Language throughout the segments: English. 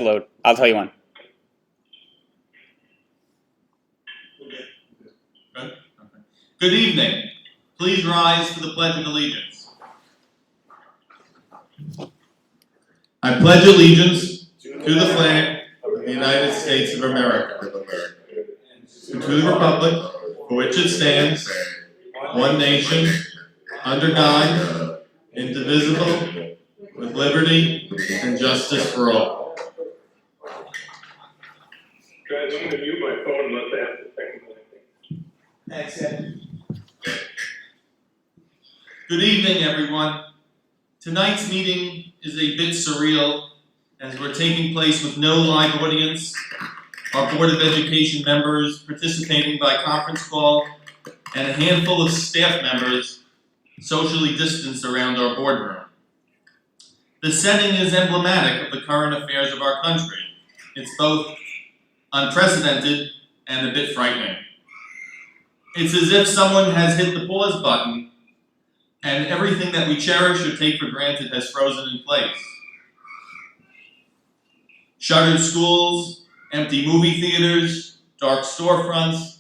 load. I'll tell you when. Good? Okay. Good evening. Please rise for the Pledge of Allegiance. I pledge allegiance to the flag of the United States of America, and to the republic for which it stands, one nation, under God, indivisible, with liberty and justice for all. Guys, I'm going to mute my phone unless I have to technical anything. Thanks, Ed. Good evening, everyone. Tonight's meeting is a bit surreal as we're taking place with no live audience, our Board of Education members participating by conference call, and a handful of staff members socially distanced around our boardroom. The setting is emblematic of the current affairs of our country. It's both unprecedented and a bit frightening. It's as if someone has hit the pause button and everything that we cherish or take for granted has frozen in place. Shuttered schools, empty movie theaters, dark storefronts,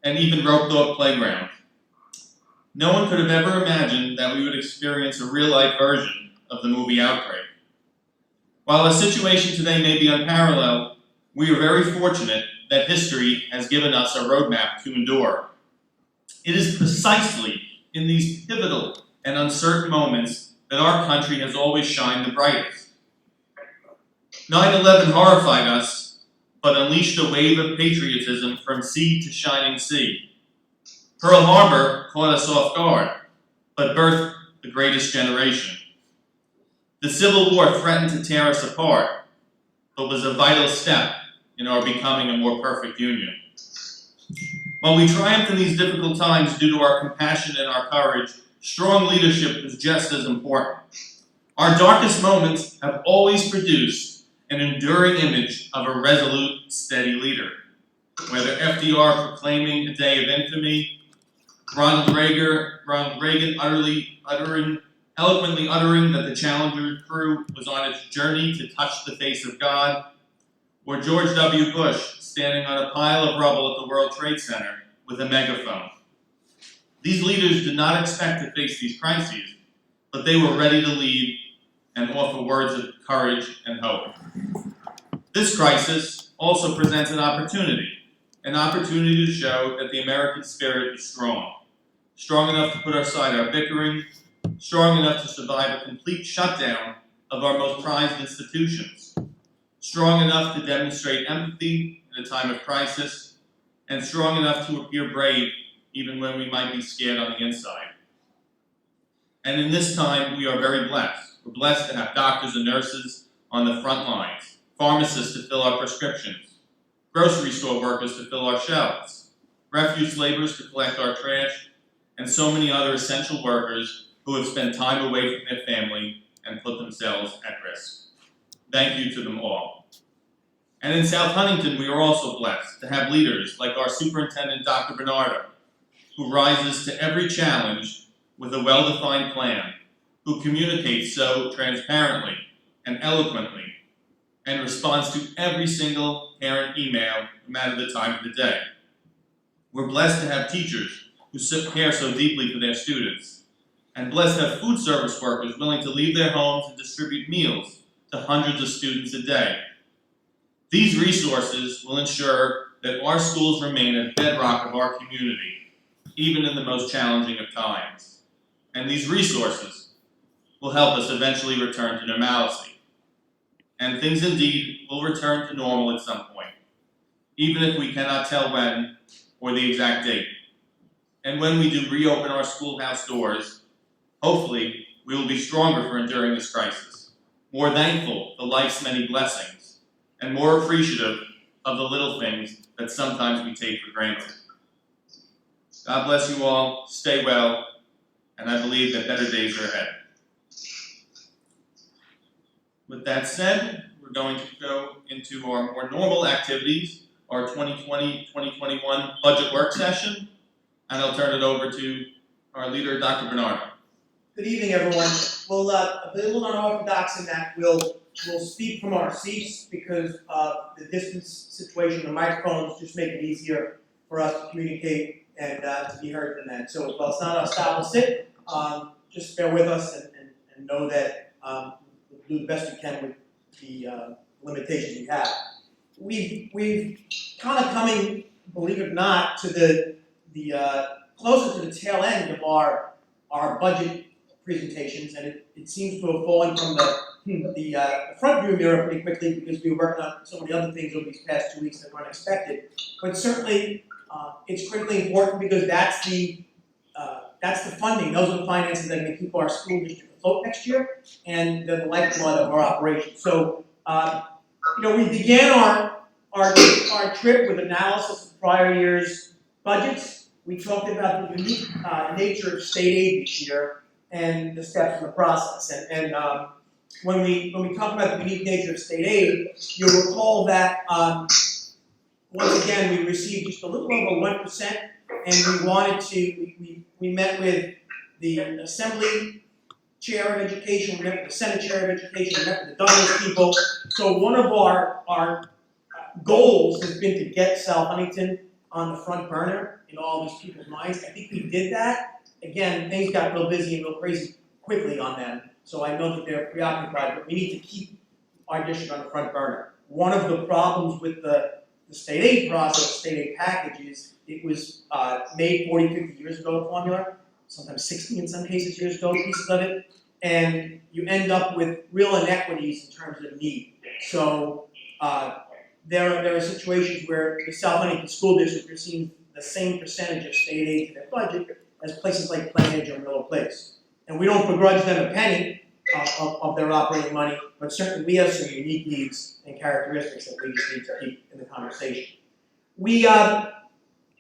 and even roped-off playgrounds. No one could have ever imagined that we would experience a real-life version of the movie Outbreak. While our situation today may be unparalleled, we are very fortunate that history has given us a roadmap to endure. It is precisely in these pivotal and uncertain moments that our country has always shined the brightest. 9/11 horrified us, but unleashed a wave of patriotism from sea to shining sea. Pearl Harbor caught us off guard, but birthed the greatest generation. The Civil War threatened to tear us apart, but was a vital step in our becoming a more perfect union. While we triumphed in these difficult times due to our compassion and our courage, strong leadership is just as important. Our darkest moments have always produced an enduring image of a resolute, steady leader. Whether FDR proclaiming a day of infamy, Ronald Reagan eloquently uttering that the Challenger crew was on its journey to touch the face of God, or George W. Bush standing on a pile of rubble at the World Trade Center with a megaphone. These leaders did not expect to face these crises, but they were ready to lead and offer words of courage and hope. This crisis also presents an opportunity to show that the American spirit is strong enough to put aside our bickering, strong enough to survive a complete shutdown of our most prized institutions, strong enough to demonstrate empathy in a time of crisis, and strong enough to appear brave even when we might be scared on the inside. And in this time, we are very blessed. We're blessed to have doctors and nurses on the front lines, pharmacists to fill our prescriptions, grocery store workers to fill our shelves, refuse laborers to collect our trash, and so many other essential workers who have spent time away from their family and put themselves at risk. Thank you to them all. And in South Huntington, we are also blessed to have leaders like our Superintendent, Dr. Bernardo, who rises to every challenge with a well-defined plan, who communicates so transparently and eloquently, and responds to every single parent email, no matter the time of the day. We're blessed to have teachers who care so deeply for their students, and blessed to have food service workers willing to leave their homes and distribute meals to hundreds of students a day. These resources will ensure that our schools remain a bedrock of our community, even in the most challenging of times. And these resources will help us eventually return to normalcy. And things indeed will return to normal at some point, even if we cannot tell when or the exact date. And when we do reopen our schoolhouse doors, hopefully we will be stronger for enduring this crisis, more thankful for life's many blessings, and more appreciative of the little things that sometimes we take for granted. God bless you all, stay well, and I believe that better days are ahead. With that said, we're going to go into our more normal activities, our 2020-2021 budget work session, and I'll turn it over to our leader, Dr. Bernardo. Good evening, everyone. We'll be a little unorthodox in that we'll we'll speak from our seats because the distance situation, the microphones just make it easier for us to communicate and to be heard from that. So while it's not our style to sit, just bear with us and know that we'll do the best we can with the limitations we have. We've kind of coming, believe it or not, to the closer to the tail end of our budget presentations, and it seems to have fallen from the front view mirror pretty quickly because we were working on so many other things over these past 2 weeks that weren't expected. But certainly, it's critically important because that's the funding. Those are the finances that are going to keep our school district afloat next year, and they're the lifeblood of our operation. So, we began our trip with analysis of prior year's budgets. We talked about the unique nature of state aid this year and the steps in the process. And when we talk about the unique nature of state aid, you'll recall that once again we received just a little over 1%, and we wanted to. We met with the Assembly Chair of Education, we met with the Senate Chair of Education, we met with the Donors people. So one of our goals has been to get South Huntington on the front burner in all these people's minds. I think we did that. Again, things got real busy and real crazy quickly on them, so I know that they're preoccupied, but we need to keep our district on the front burner. One of the problems with the state aid process, state aid packages, it was made 40, 50 years ago, the formula, sometimes 60 in some cases years ago, pieces of it, and you end up with real inequities in terms of need. So there are situations where the South Huntington School District receives the same percentage of state aid to their budget as places like Plainedge or Miller Place. And we don't begrudge them a penny of their operating money, but certainly we have some unique needs and characteristics that we just need to keep in the conversation.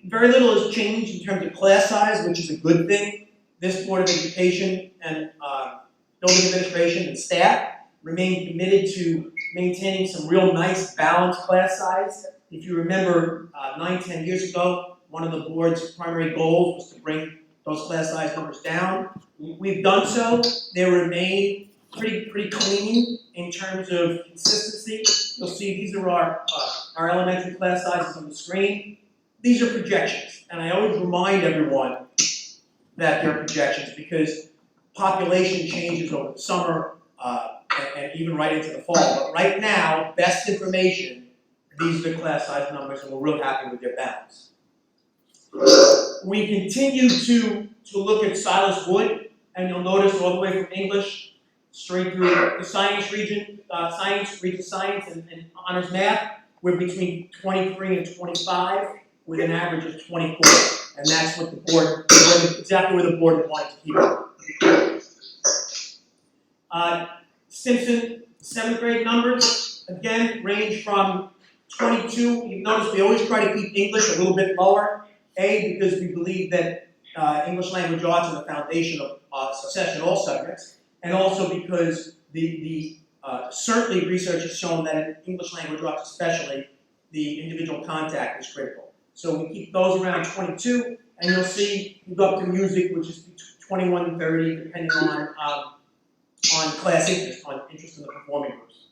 Very little has changed in terms of class size, which is a good thing. This Board of Education and building administration and staff remain committed to maintaining some real nice balanced class size. If you remember 9-10 years ago, one of the board's primary goals was to bring those class size numbers down. We've done so. They remain pretty clean in terms of consistency. You'll see these are our elementary class sizes on the screen. These are projections, and I always remind everyone that they're projections because population changes over the summer and even right into the fall. But right now, best information, these are the class size numbers, and we're real happy with their balance. We continue to look at Silas Wood, and you'll notice all the way from English straight through the science region, science and honors math, we're between 23 and 25 with an average of 24. And that's what the board, exactly where the board wanted to keep it. Simpson, 7th grade numbers, again, range from 22. You notice we always try to keep English a little bit lower. A, because we believe that English language arts are the foundation of success in all subjects, and also because certainly research has shown that in English language arts especially, the individual contact is critical. So we keep those around 22, and you'll see we go up to music, which is 21 and 30, depending on class interest, on interest in the performing groups.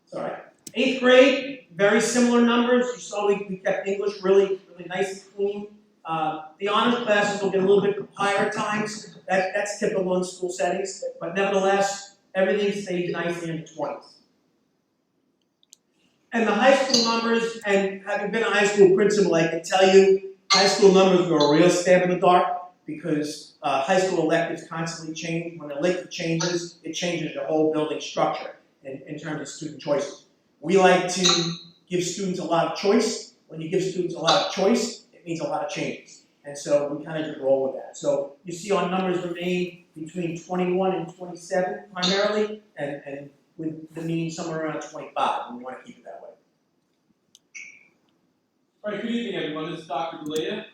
Sorry. 8th grade, very similar numbers. You saw we kept English really nice and clean. The honors classes will get a little bit higher at times. That's typical in school settings, but nevertheless, everything stays nicely in the 20s. And the high school numbers, and having been a high school principal, I can tell you, high school numbers are a real stab in the dark because high school electives constantly change. When an elective changes, it changes the whole building structure in terms of student choices. We like to give students a lot of choice. When you give students a lot of choice, it means a lot of changes. And so we kind of just roll with that. So you see our numbers remain between 21 and 27 primarily, and with the mean somewhere around 25, and we want to keep it that way. All right, good evening, everyone. This is Dr. Galea.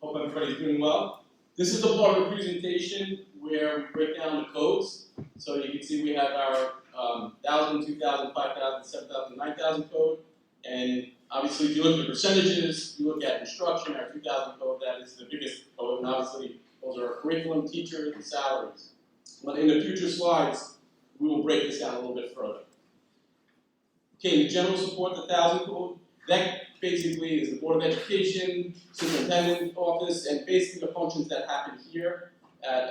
Hope everybody's doing well. This is the part of the presentation where we break down the codes. So you can see we have our 1,000, 2,000, 5,000, 7,000, 9,000 code. And obviously, if you look at the percentages, you look at instruction, our 2,000 code, that is the biggest code. And obviously, those are our curriculum, teachers, and salaries. But in the future slides, we will break this down a little bit further. Okay, the general support, the 1,000 code, that basically is the Board of Education, Superintendent Office, and basically the functions that happen here at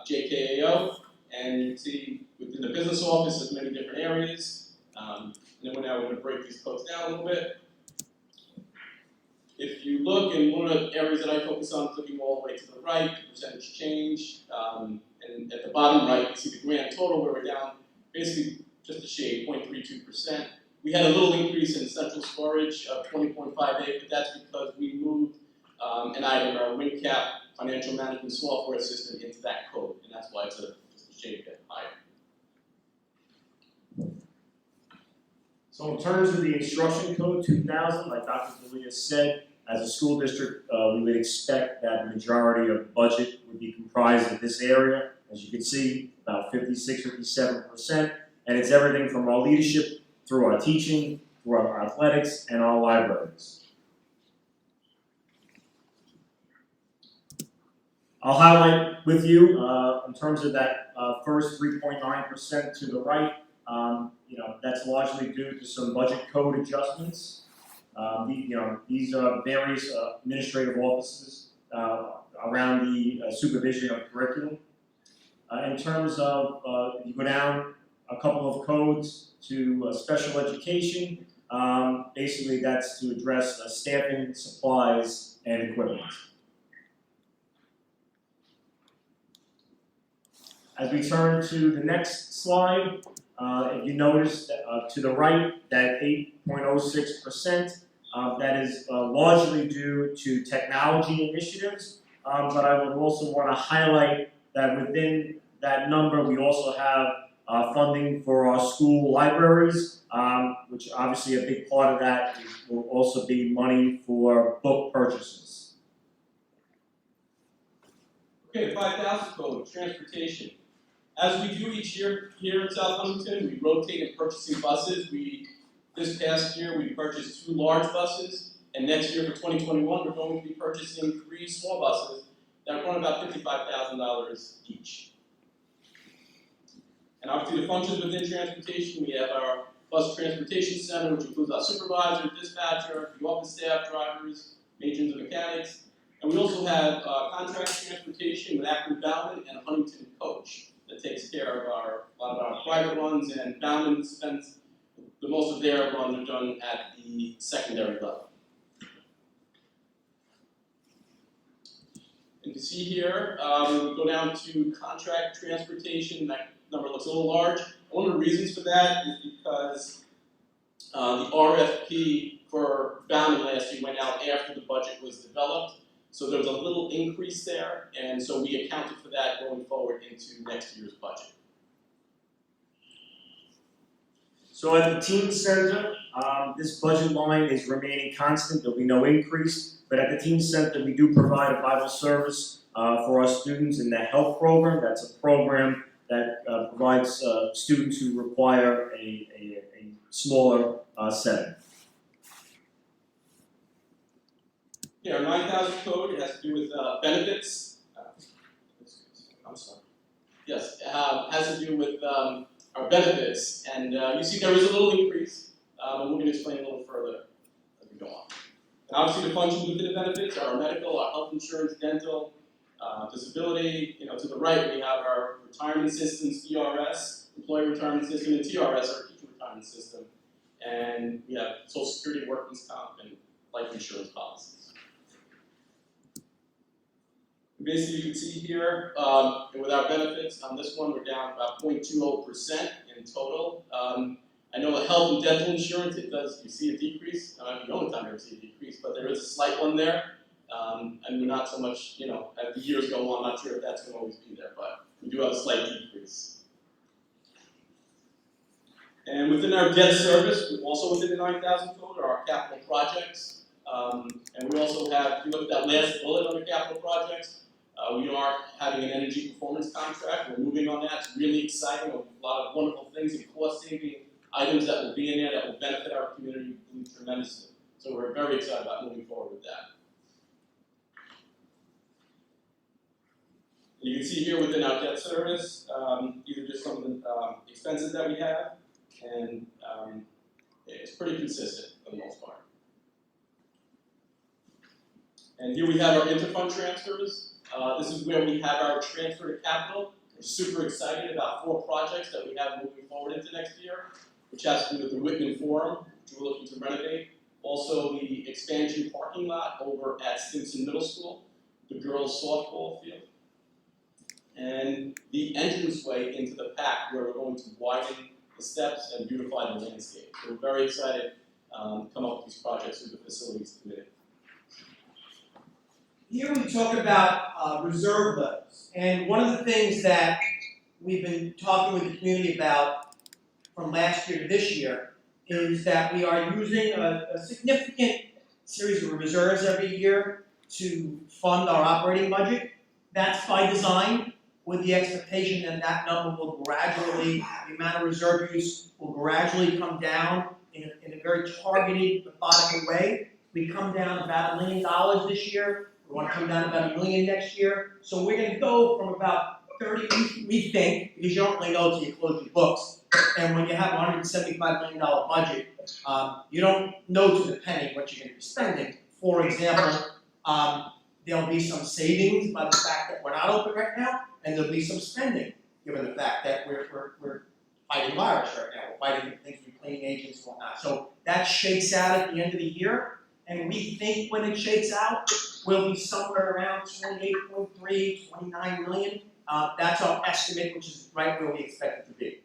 JKAO. And you can see within the business office, there's many different areas. And then we're going to break these codes down a little bit. If you look, in one of the areas that I focus on, looking all the way to the right, percentage change, and at the bottom right, you see the grand total where we're down basically just a shade, 0.32%. We had a little increase in central storage of 20.58, but that's because we moved an item, our WinCap financial management software system, into that code, and that's why it's just a shade bit higher. So in terms of the instruction code 2000, like Dr. D'Elia said, as a school district, we would expect that the majority of budget would be comprised of this area. As you can see, about 56, 57%, and it's everything from our leadership through our teaching, through our athletics, and our libraries. I'll highlight with you, in terms of that first 3.9% to the right, that's largely due to some budget code adjustments. These are various administrative offices around the supervision of curriculum. In terms of, if you go down a couple of codes to special education, basically that's to address staffing, supplies, and equipment. As we turn to the next slide, if you notice that, to the right, that 8.06%, that is largely due to technology initiatives, but I would also want to highlight that within that number we also have funding for our school libraries, which obviously a big part of that will also be money for book purchases. Okay, the 5,000 code, transportation. As we do each year here in South Huntington, we rotate in purchasing buses. This past year, we purchased 2 large buses, and next year for 2021, we're going to be purchasing 3 small buses that run about $55,000 each. And obviously the functions within transportation, we have our bus transportation center, which includes our supervisor, dispatcher, the office staff, drivers, matrons and mechanics. And we also have contract transportation with Acton Bowman and Huntington Coach that takes care of a lot of our private runs, and Bowman spends the most of their runs are done at the secondary level. And you see here, we go down to contract transportation. That number looks a little large. One of the reasons for that is because the RFP for Bowman last year went out after the budget was developed. So there's a little increase there, and so we accounted for that going forward into next year's budget. So at the teen center, this budget line is remaining constant. There'll be no increase. But at the teen center, we do provide a vital service for our students in the health program. That's a program that provides students who require a smaller setting. Yeah, our 9,000 code, it has to do with benefits. I'm sorry. Yes, it has to do with our benefits. And you see there is a little increase, but we're going to explain a little further as we go on. And obviously the functions within the benefits are our medical, our health insurance, dental, disability. To the right we have our retirement systems, ERS, employee retirement system, and TRS, our teacher retirement system. And we have Social Security, workman's comp, and life insurance policies. Basically, you can see here, with our benefits, on this one, we're down about 0.20% in total. I know the health and dental insurance, you see a decrease. The only time you ever see a decrease, but there is a slight one there. And we're not so much, as the years go on, I'm not sure if that's going to always be there, but we do have a slight decrease. And within our debt service, also within the 9,000 code, are our capital projects. And we also have, if you look at that last bullet on the capital projects, we are having an energy performance contract. We're moving on that. It's really exciting. A lot of wonderful things and cost-saving items that will be in there that will benefit our community tremendously. So we're very excited about moving forward with that. And you can see here within our debt service, these are just some of the expenses that we have, and it's pretty consistent for the most part. And here we have our interfund transfers. This is where we have our transfer to capital. We're super excited about 4 projects that we have moving forward into next year, which has to do with the Whitman Forum, which we're looking to renovate. Also, the expansion parking lot over at Stimson Middle School, the girls' softball field, and the entranceway into the PAC, where we're going to widen the steps and beautify the landscape. So we're very excited to come up with these projects through the facilities committee. Here we talk about reserve levels, and one of the things that we've been talking with the community about from last year to this year is that we are using a significant series of reserves every year to fund our operating budget. That's by design, with the expectation that that number will gradually, the amount of reserve use will gradually come down in a very targeted, methodical way. We come down about $1 million this year. We want to come down about $1 million next year. So we're going to go from about 30, we think, because you don't really know until you close your books. And when you have a $175 million budget, you don't know to the penny what you're going to be spending. For example, there'll be some savings by the fact that we're not open right now, and there'll be some spending, given the fact that we're fighting virus right now. We're fighting things with cleaning agents and whatnot. So that shakes out at the end of the year, and we think when it shakes out, we'll be somewhere around 28.3, 29 million. That's our estimate, which is right where we expect it to be.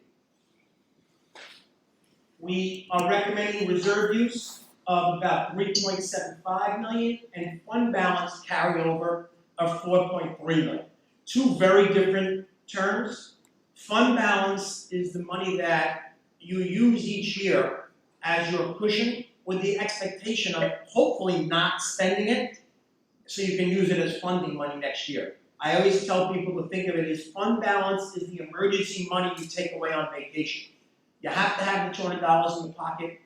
We are recommending reserve use of about 3.75 million and fund balance carryover of 4.3 million. 2 very different terms. Fund balance is the money that you use each year as your cushion with the expectation of hopefully not spending it so you can use it as funding money next year. I always tell people to think of it as fund balance is the emergency money you take away on vacation. You have to have the $200 in the pocket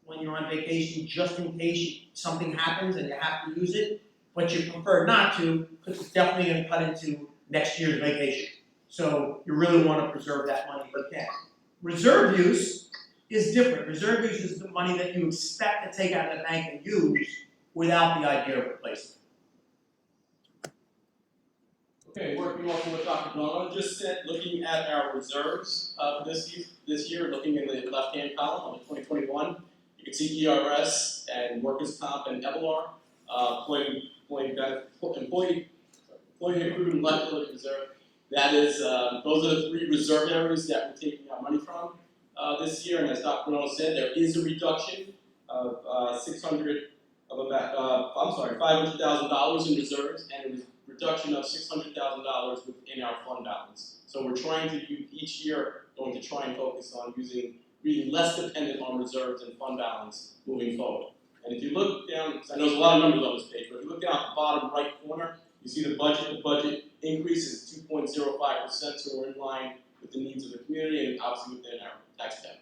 when you're on vacation just in case something happens and you have to use it, but you prefer not to because it's definitely going to cut into next year's vacation. So you really want to preserve that money if you can. Reserve use is different. Reserve use is the money that you expect to take out of the bank and use without the idea of replacing. Okay, working off of what Dr. Donovan just said, looking at our reserves for this year, looking in the left-hand column on the 2021, you can see ERS and workers' comp and EBLR, employee accrued and liability reserve. That is, those are the 3 reserve areas that we're taking our money from this year. And as Dr. Donovan said, there is a reduction of $500,000 in reserves, and it was reduction of $600,000 within our fund balance. So we're trying to use each year, going to try and focus on being less dependent on reserves and fund balance moving forward. And if you look down, I know there's a lot of numbers on this page, but if you look down at the bottom right corner, you see the budget increase is 2.05%, so we're in line with the needs of the community and obviously within our tax cap.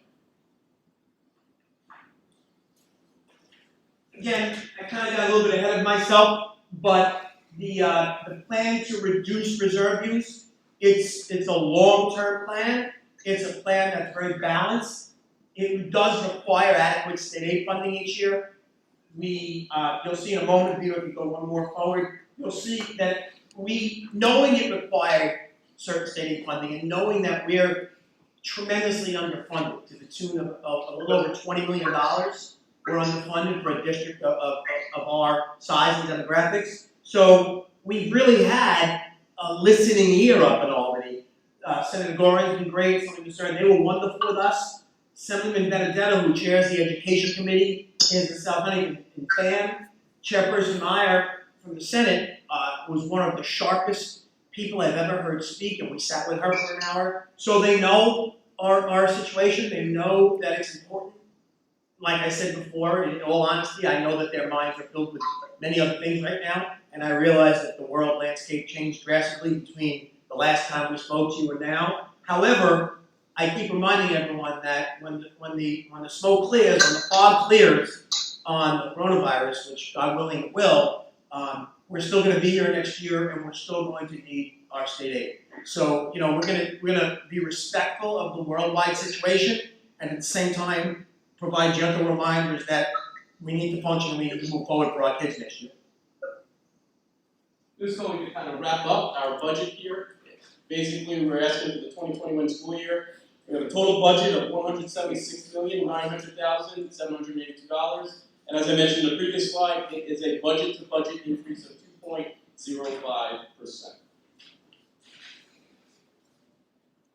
Again, I kind of got a little bit ahead of myself, but the plan to reduce reserve use, it's a long-term plan. It's a plan that's very balanced. It does require adequate state aid funding each year. You'll see in a moment, if you go one more forward, you'll see that knowing it required certain state aid funding and knowing that we're tremendously underfunded to the tune of a little over $20 million, we're underfunded for a district of our size and demographics. So we've really had a listening ear up in Albany. Senator Goring's been great, Senator Stern, they were wonderful with us. Assemblyman Benedetto, who chairs the Education Committee, is a South Huntington fan. Chairperson Meyer from the Senate was one of the sharpest people I've ever heard speak, and we sat with her for an hour. So they know our situation, they know that it's important. Like I said before, in all honesty, I know that their minds are filled with many other things right now, and I realize that the world landscape changed drastically between the last time we spoke to you and now. However, I keep reminding everyone that when the smoke clears, when the fog clears on the coronavirus, which God willing it will, we're still going to be here next year, and we're still going to need our state aid. So, we're gonna be respectful of the worldwide situation, and at the same time, provide gentle reminders that we need to function and we need to move forward for our kids next year. This is going to kind of wrap up our budget here. Basically, we're asking for the 2021 school year. We have a total budget of $176,900,782. And as I mentioned in the previous slide, it is a budget-to-budget increase of 2.05%.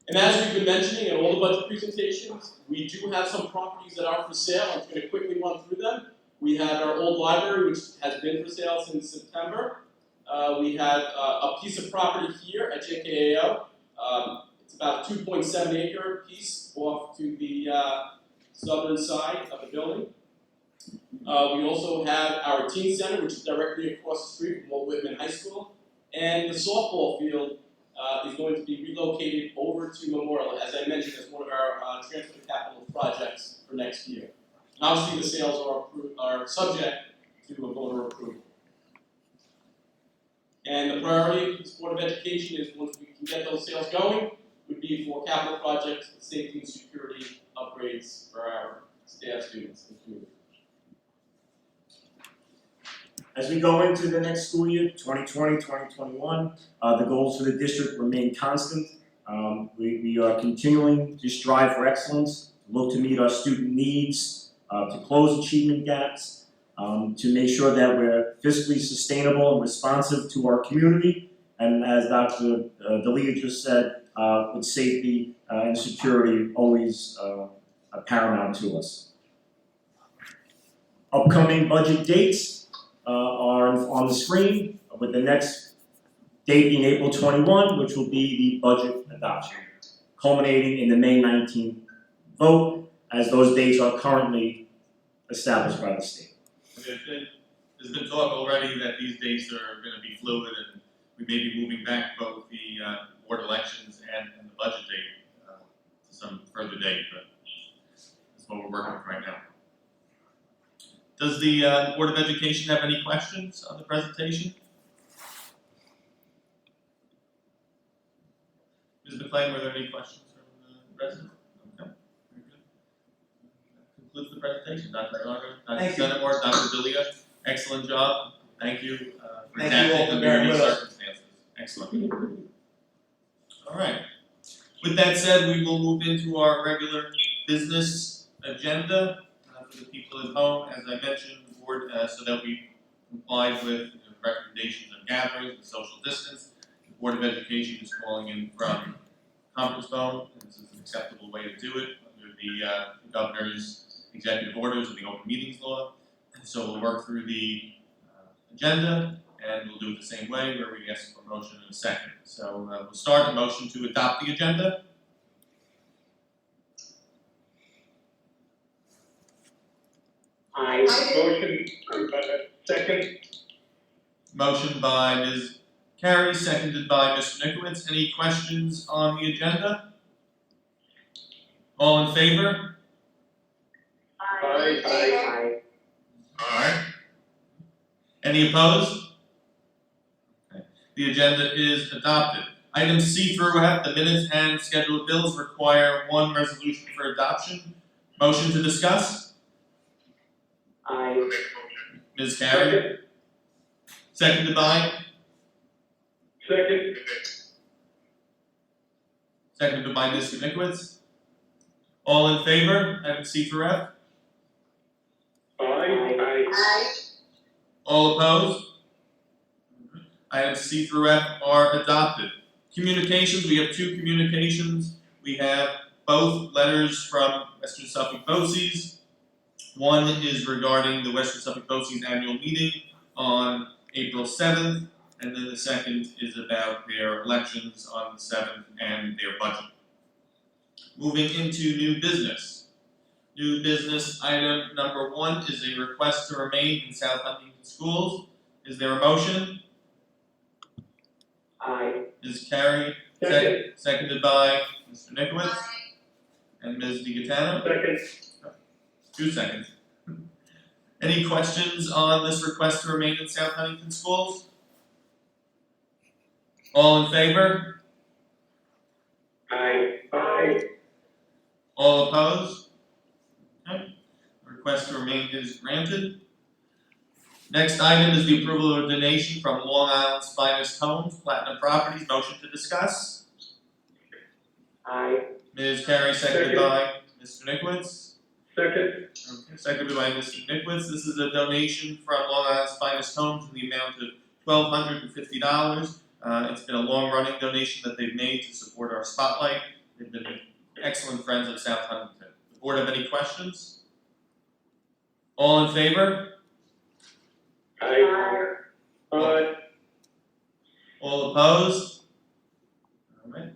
And as we've been mentioning in all the budget presentations, we do have some properties that are for sale. I'm just going to quickly run through them. We have our old library, which has been for sale since September. We have a piece of property here at JKAO. It's about a 2.7 acre piece off to the southern side of the building. We also have our teen center, which is directly across the street from Walt Whitman High School. And the softball field is going to be relocated over to Memorial, as I mentioned, as one of our transfer capital projects for next year. And obviously, the sales are subject to a voter approval. And the priority of the Board of Education is, once we can get those sales going, would be for capital projects, safety and security upgrades for our staff, students, and community. As we go into the next school year, 2020-2021, the goals for the district remain constant. We are continuing to strive for excellence, look to meet our student needs, to close achievement gaps, to make sure that we're fiscally sustainable and responsive to our community, and as Dr. D'Elia just said, with safety and security always paramount to us. Upcoming budget dates are on the screen, with the next date being April 21, which will be the budget adoption, culminating in the May 19th vote, as those dates are currently established by the state. There's been talk already that these dates are going to be fluid, and we may be moving back both the board elections and the budget date to some further date, but that's what we're working with right now. Does the Board of Education have any questions on the presentation? Ms. McLean, were there any questions from the resident? Okay, very good. That concludes the presentation. Dr. Gargo, Dr. Thank you. Senimore, Dr. D'Elia, excellent job. Thank you for Thank you all adapting for to bearing these with us. circumstances. Excellent. All right. With that said, we will move into our regular business agenda. For the people at home, as I mentioned, the board, so that we complied with recommendations of gatherings and social distance. The Board of Education is calling in from conference phone. This is an acceptable way to do it under the governor's executive orders and the open meetings law. And so we'll work through the agenda, and we'll do it the same way, where we ask for a motion in a second. So we'll start a motion to adopt the agenda. Motion, second. Motion by Ms. Carey, seconded by Mr. Nikowitz. Any questions on the agenda? All in favor? Aye. Alright. Any opposed? Okay. The agenda is adopted. Items C through F, the minutes and schedule of bills require one resolution for adoption. Motion to discuss? Aye. Ms. Carey, seconded by? Second. Seconded by Mr. Nikowitz. All in favor, item C through F? Aye. All opposed? Items C through F are adopted. Communications, we have two communications. We have both letters from Western Suffolk BOCES. One is regarding the Western Suffolk BOCES annual meeting on April 7th, and then the second is about their elections on the 7th and their budget. Moving into new business. New business item number 1 is a request to remain in South Huntington schools. Is there a motion? Aye. Ms. Carey, Second. seconded by Mr. Nikowitz and Ms. DiGatano. Second. 2 seconds. Any questions on this request to remain in South Huntington schools? All in favor? Aye. Aye. All opposed? Okay. The request to remain is granted. Next item is the approval of a donation from Long Island's Finest Homes, Platinum Properties. Motion to discuss. Aye. Ms. Carey, seconded by Mr. Nickowitz. Second. Okay, seconded by Mr. Nickowitz. This is a donation from Long Island's Finest Homes in the amount of $1,250. It's been a long-running donation that they've made to support our spotlight. They've been excellent friends of South Huntington. The board have any questions? All in favor? Aye. Aye. All opposed? Alright.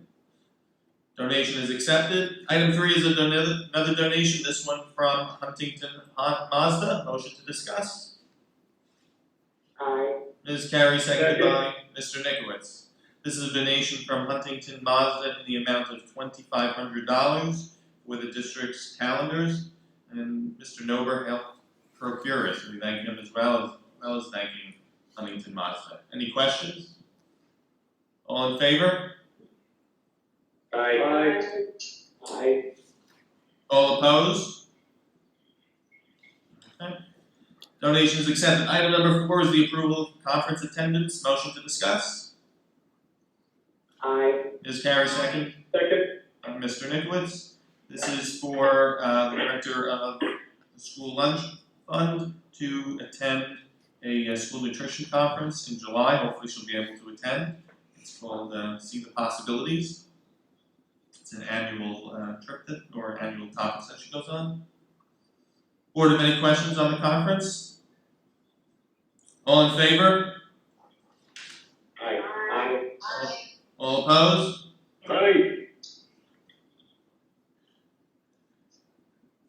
Donation is accepted. Item 3 is another donation, this one from Huntington Mazda. Motion to discuss. Aye. Ms. Carey, seconded Second. by Mr. Nickowitz. This is a donation from Huntington Mazda in the amount of $2,500 for the district's calendars, and Mr. Nober helped procure it, so we thank him as well as thanking Huntington Mazda. Any questions? All in favor? Aye. Aye. All opposed? Okay. Donation is accepted. Item number 4 is the approval of conference attendance. Motion to discuss. Aye. Ms. Carey, second. Second. Mr. Nickowitz. This is for the director of the school lunch fund to attend a school nutrition conference in July. Hopefully she'll be able to attend. It's called See the Possibilities. It's an annual trip or annual conference that she goes on. Board have any questions on the conference? All in favor? Aye. Aye. All opposed? Aye.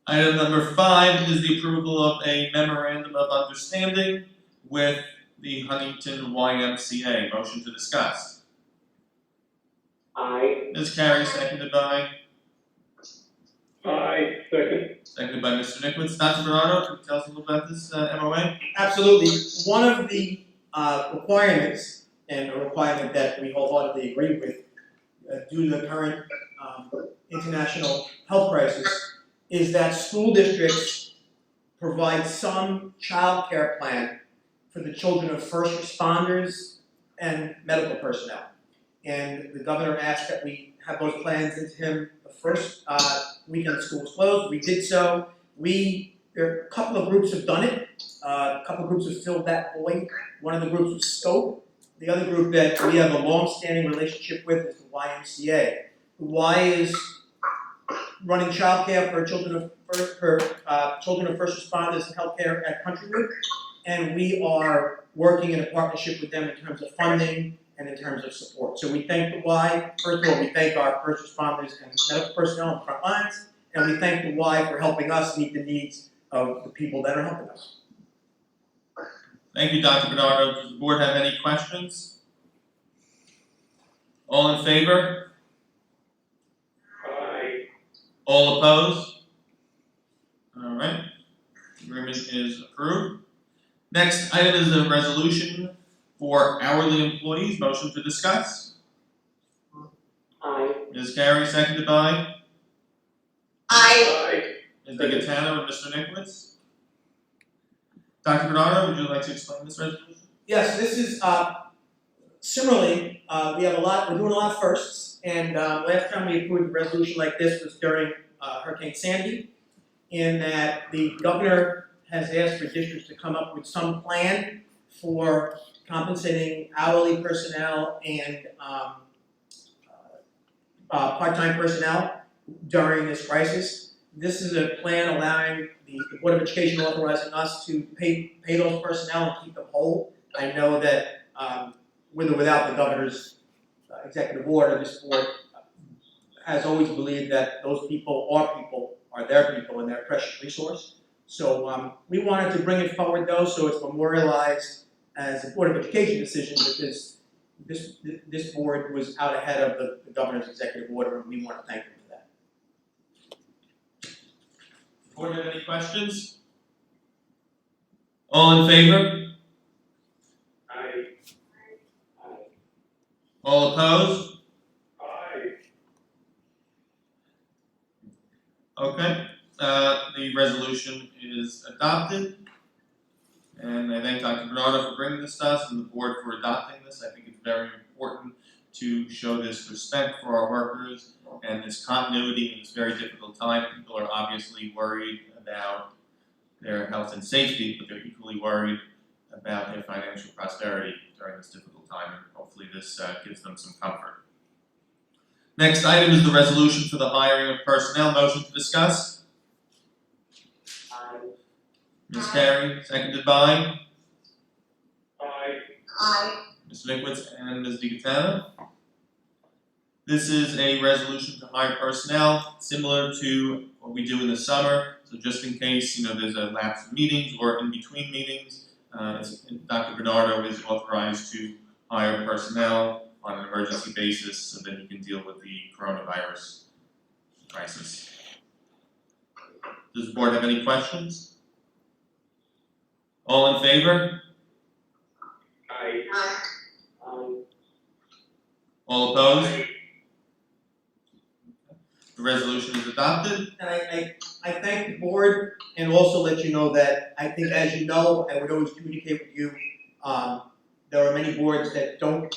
Item number 5 is the approval of a memorandum of understanding with the Huntington YMCA. Motion to discuss. Aye. Ms. Carey, seconded by Aye. Second. Mr. Nickowitz. Dr. Bernardo, can you tell us a little about this MOA? Absolutely. One of the requirements, and a requirement that we wholeheartedly agree with, due to the current international health crisis, is that school districts provide some child care plan for the children of first responders and medical personnel. And the governor asked that we have those plans into him the first weekend school was closed. We did so. There are a couple of groups have done it. A couple of groups have filled that void. One of the groups was Scope. The other group that we have a long-standing relationship with is the YMCA. The Y is running childcare for children of first responders and healthcare at Countrywood, and we are working in a partnership with them in terms of funding and in terms of support. So we thank the Y. First of all, we thank our first responders and medical personnel on the front lines, and we thank the Y for helping us meet the needs of the people that are helping us. Thank you, Dr. Bernardo. Does the board have any questions? All in favor? Aye. All opposed? All right. Agreement is approved. Next item is a resolution for hourly employees. Motion to discuss. Aye. Ms. Carey, seconded by Aye. Ms. Nigatano and Mr. Nickowitz. Dr. Bernardo, would you like to explain this resolution? Yes, this is similarly, we're doing a lot of firsts, and last time we approved a resolution like this was during Hurricane Sandy, in that the governor has asked for districts to come up with some plan for compensating hourly personnel and part-time personnel during this crisis. This is a plan allowing the Board of Education authorizing us to pay those personnel and keep them whole. I know that with or without the governor's executive order, this board has always believed that those people are their people and their precious resource. So we wanted to bring it forward though, so it's memorialized as a Board of Education decision, because this board was out ahead of the governor's executive order, and we want to thank them for that. Board have any questions? All in favor? Aye. All All opposed? Aye. Okay, the resolution is adopted. And I thank Dr. Bernardo for bringing this to us and the board for adopting this. I think it's very important to show this respect for our workers and this continuity in this very difficult time. People are obviously worried about their health and safety, but they're equally worried about their financial prosperity during this difficult time, and hopefully this gives them some comfort. Next item is the resolution for the hiring of personnel. Motion to discuss? Ms. Carey, seconded by Aye. Ms. Nikwitz and Ms. DiGatano. This is a resolution to hire personnel similar to what we do in the summer. So just in case, there's a lapse in meetings or in between meetings, Dr. Bernardo is authorized to hire personnel on an emergency basis so that he can deal with the coronavirus crisis. Does the board have any questions? All in favor? Aye. All opposed? The resolution is adopted. And I thank the board and also let you know that I think, as you know, I would always communicate with you. There are many boards that don't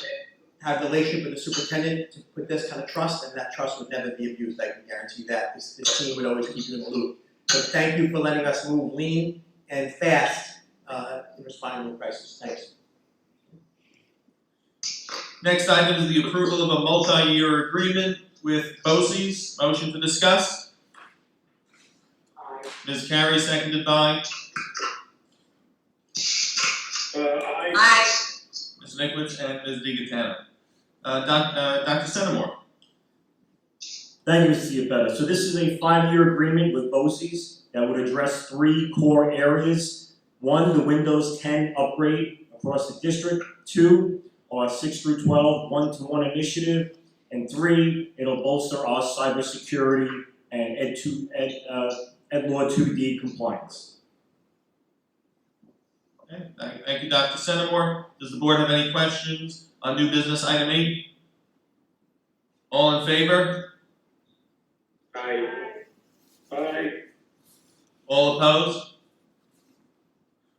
have the relationship with the superintendent to put this kind of trust, and that trust would never be abused. I can guarantee that. This team would always keep you in the loop. So thank you for letting us move lean and fast in responding to the crisis. Thanks. Next item is the approval of a multi-year agreement with BOCES. Motion to discuss? Ms. Carey, seconded by Aye. Ms. Nikwitz and Ms. DiGatano. Dr. Centimore. Thank you, Mr. Iapetta. So this is a 5-year agreement with BOCES that would address 3 core areas. 1, the Windows 10 upgrade across the district. 2, our 6 through 12 one-to-one initiative. And 3, it'll bolster our cybersecurity and Ed Law 2D compliance. Okay, thank you, Dr. Centimore. Does the board have any questions on new business item 8? All in favor? Aye. Aye. All opposed?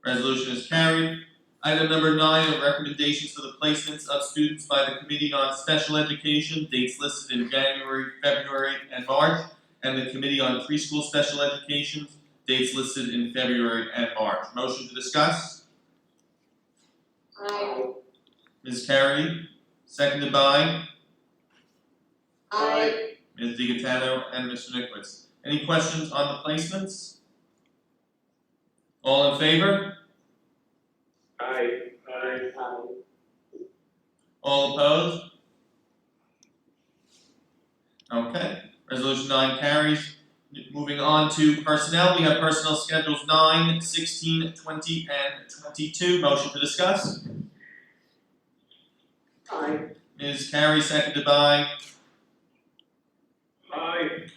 Resolution is carried. Item number 9 are recommendations for the placements of students by the Committee on Special Education, dates listed in January, February, and March, and the Committee on Preschool Special Education, dates listed in February and March. Motion to discuss? Aye. Ms. Carey, seconded by Aye. Ms. DiGatano and Mr. Nikwitz. Any questions on the placements? All in favor? Aye. Aye. All opposed? Okay, resolution 9 carries. Moving on to personnel, we have personnel schedules 9, 16, 20, and 22. Motion to discuss? Aye. Ms. Carey, seconded by Aye.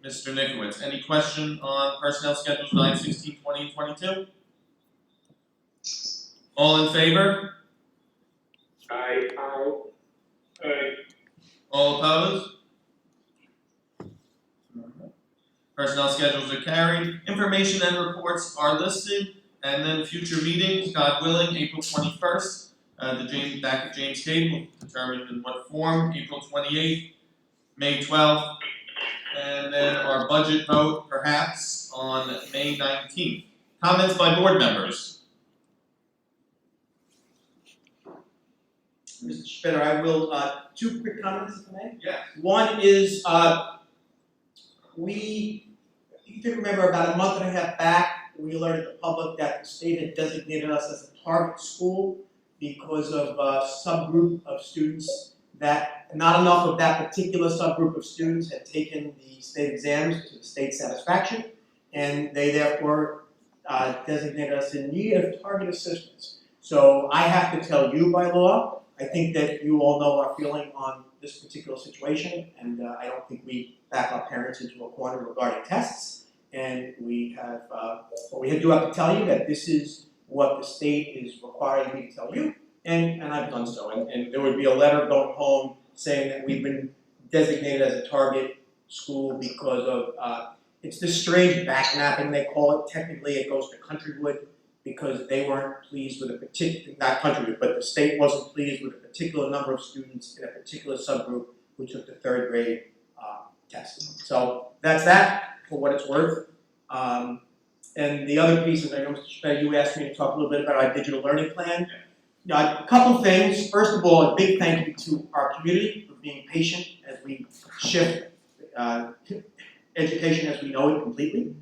Mr. Nikwitz. Any question on personnel schedules 9, 16, 20, and 22? All in favor? Aye. Aye. All opposed? Personnel schedules are carried. Information and reports are listed, and then future meetings, God willing, April 21st. Back at James Cade will determine in what form. April 28th, May 12th, and then our budget vote perhaps on May 19th. Comments by board members? Mr. Spitter, I will, 2 quick comments, if I may. Yeah. One is, you can remember about a month and a half back, we alerted the public that the state had designated us as a target school because of a subgroup of students that, not enough of that particular subgroup of students had taken the state exams to the state satisfaction, and they therefore designated us in need of target assistance. So I have to tell you by law, I think that you all know our feeling on this particular situation, and I don't think we back our parents into a corner regarding tests. And we have, but we do have to tell you that this is what the state is requiring me to tell you, and I've done so, and there would be a letter going home saying that we've been designated as a target school because of, it's this strange backmapping they call it. Technically it goes to Countrywood because they weren't pleased with a particular, not Countrywood, but the state wasn't pleased with a particular number of students in a particular subgroup who took the third grade test. So that's that for what it's worth. And the other piece is, I know Mr. Spade, you asked me to talk a little bit about our digital learning plan. A couple things. First of all, a big thank you to our community for being patient as we shift education as we know it completely.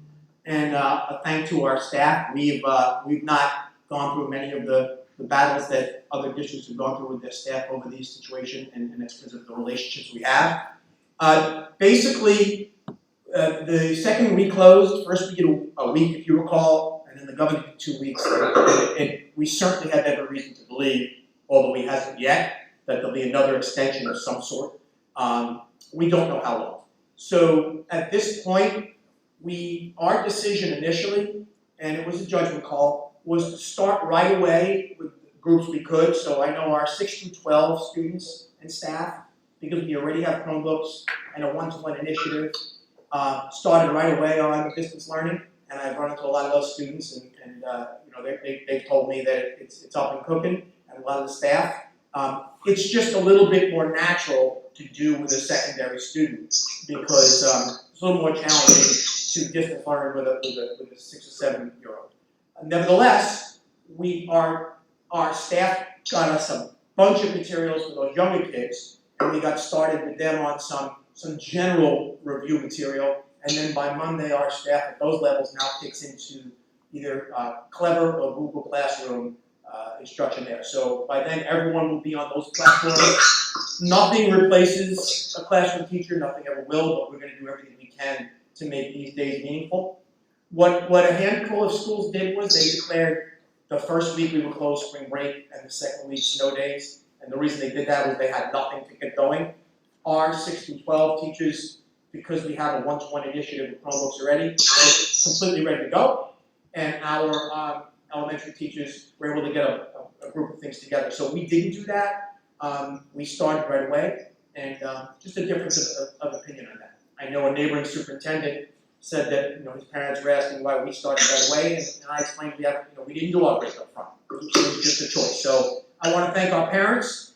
And a thank to our staff. We've not gone through many of the battles that other districts have gone through with their staff over these situations, and it's because of the relationships we have. Basically, the second we closed, first we did a week, if you recall, and then the governor did 2 weeks. And we certainly have every reason to believe, although he hasn't yet, that there'll be another extension of some sort. We don't know how long. So at this point, our decision initially, and it was a judgment call, was to start right away with the groups we could. So I know our 6 through 12 students and staff, because we already have Chromebooks and a one-to-one initiative, started right away on distance learning. And I've run into a lot of those students, and you know, they've told me that it's up and cooking, and a lot of the staff. It's just a little bit more natural to do with a secondary student because it's a little more challenging to distance learn with a 6 or 7 year old. Nevertheless, our staff got us a bunch of materials for those younger kids, and we got started with them on some general review material. And then by Monday, our staff at those levels now kicks into either Clever or Google Classroom instruction there. So by then, everyone will be on those platforms. Nothing replaces a classroom teacher, nothing ever will, but we're going to do everything we can to make these days meaningful. What a handful of schools did was they declared the first week we were closed spring break and the second week snow days. And the reason they did that was they had nothing to get going. Our 6 through 12 teachers, because we have a one-to-one initiative with Chromebooks already, we're completely ready to go. And our elementary teachers were able to get a group of things together. So we didn't do that. We started right away, and just a difference of opinion on that. I know a neighboring superintendent said that his parents were asking why we started right away, and I explained we didn't do our break up front. It was just a choice. So I want to thank our parents.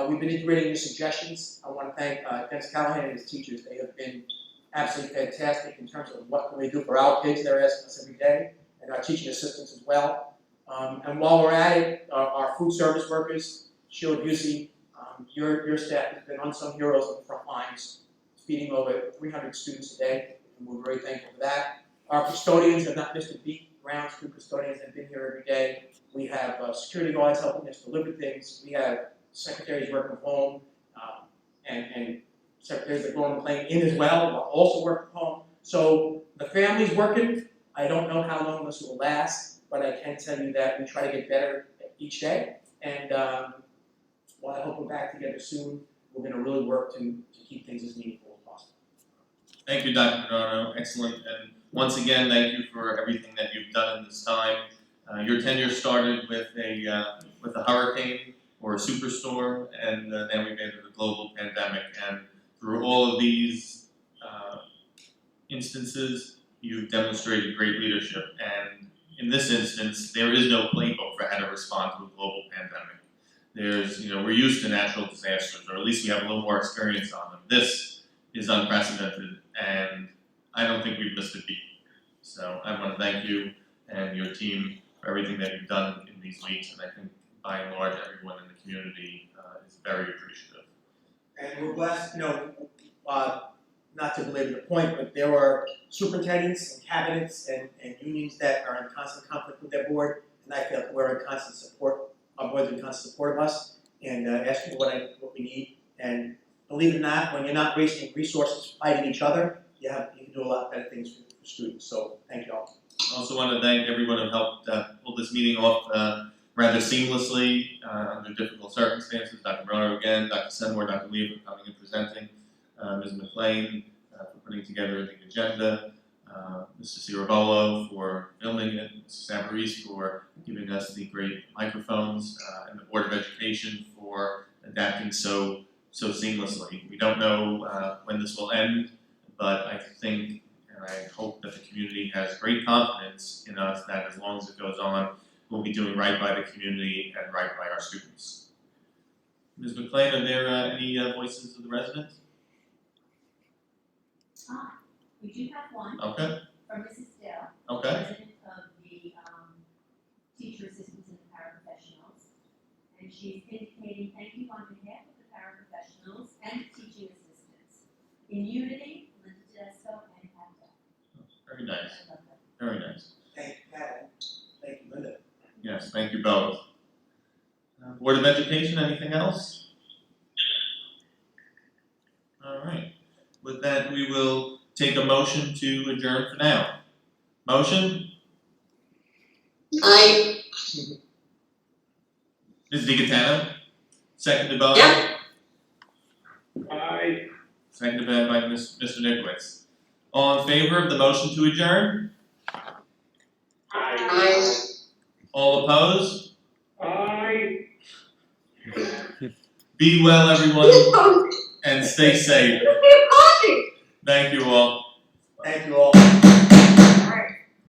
We've been integrating your suggestions. I want to thank Dennis Callahan and his teachers. They have been absolutely fantastic in terms of what can we do for our kids. They're asking us every day, and our teaching assistants as well. And while we're at it, our food service workers, Sheila Busey, your staff has been unsung heroes on the front lines, feeding over 300 students a day, and we're very thankful for that. Our custodians have not missed a beat. Ground school custodians have been here every day. We have security guards helping us deliver things. We have secretaries working from home, and secretaries that go on the plane in as well, but also work from home. So the family's working. I don't know how long this will last, but I can tell you that we try to get better each day. And while I hope we're back together soon, we're going to really work to keep things as meaningful as possible. Thank you, Dr. Bernardo. Excellent. And once again, thank you for everything that you've done in this time. Your tenure started with a hurricane or a superstorm, and then we made it a global pandemic. And through all of these instances, you've demonstrated great leadership. And in this instance, there is no playbook for how to respond to a global pandemic. We're used to natural disasters, or at least we have a little more experience on them. This is unprecedented, and I don't think we've missed a beat. So I want to thank you and your team for everything that you've done in these weeks, and I think by and large, everyone in the community is very appreciative. And we're blessed, not to belabor the point, but there are superintendents and cabinets and unions that are in constant conflict with their board, and I feel like we're in constant support. Our board's in constant support of us and asking what we need. And believe it or not, when you're not wasting resources fighting each other, you can do a lot better things for students. So thank you all. I also want to thank everyone who helped pull this meeting off rather seamlessly under difficult circumstances. Dr. Bernardo again, Dr. Senmore, Dr. Lee for coming and presenting, Ms. McLean for putting together the agenda, Mr. Ciravolo for filming it, Mr. Savarese for giving us the great microphones, and the Board of Education for adapting so seamlessly. We don't know when this will end, but I think and I hope that the community has great confidence in us that as long as it goes on, we'll be doing right by the community and right by our students. Ms. McLean, are there any voices of the residents? We do have one Okay, from Mrs. Dale, okay. president of the teacher assistants and the paraprofessionals. And she's indicating thank you on behalf of the paraprofessionals and teaching assistants. In unity, Linda Tedesco and Pat. Very nice, I love that. very nice. Thank you, Pat. Thank you, Linda. Yes, thank you both. Board of Education, anything else? All right. With that, we will take a motion to adjourn for now. Motion? Aye. Ms. DiGatano? Seconded by? Yep. Aye. Seconded by Mr. Nikowitz. All in favor of the motion to adjourn? Aye. All opposed? Aye. Be well, everyone, and stay safe. Thank you all.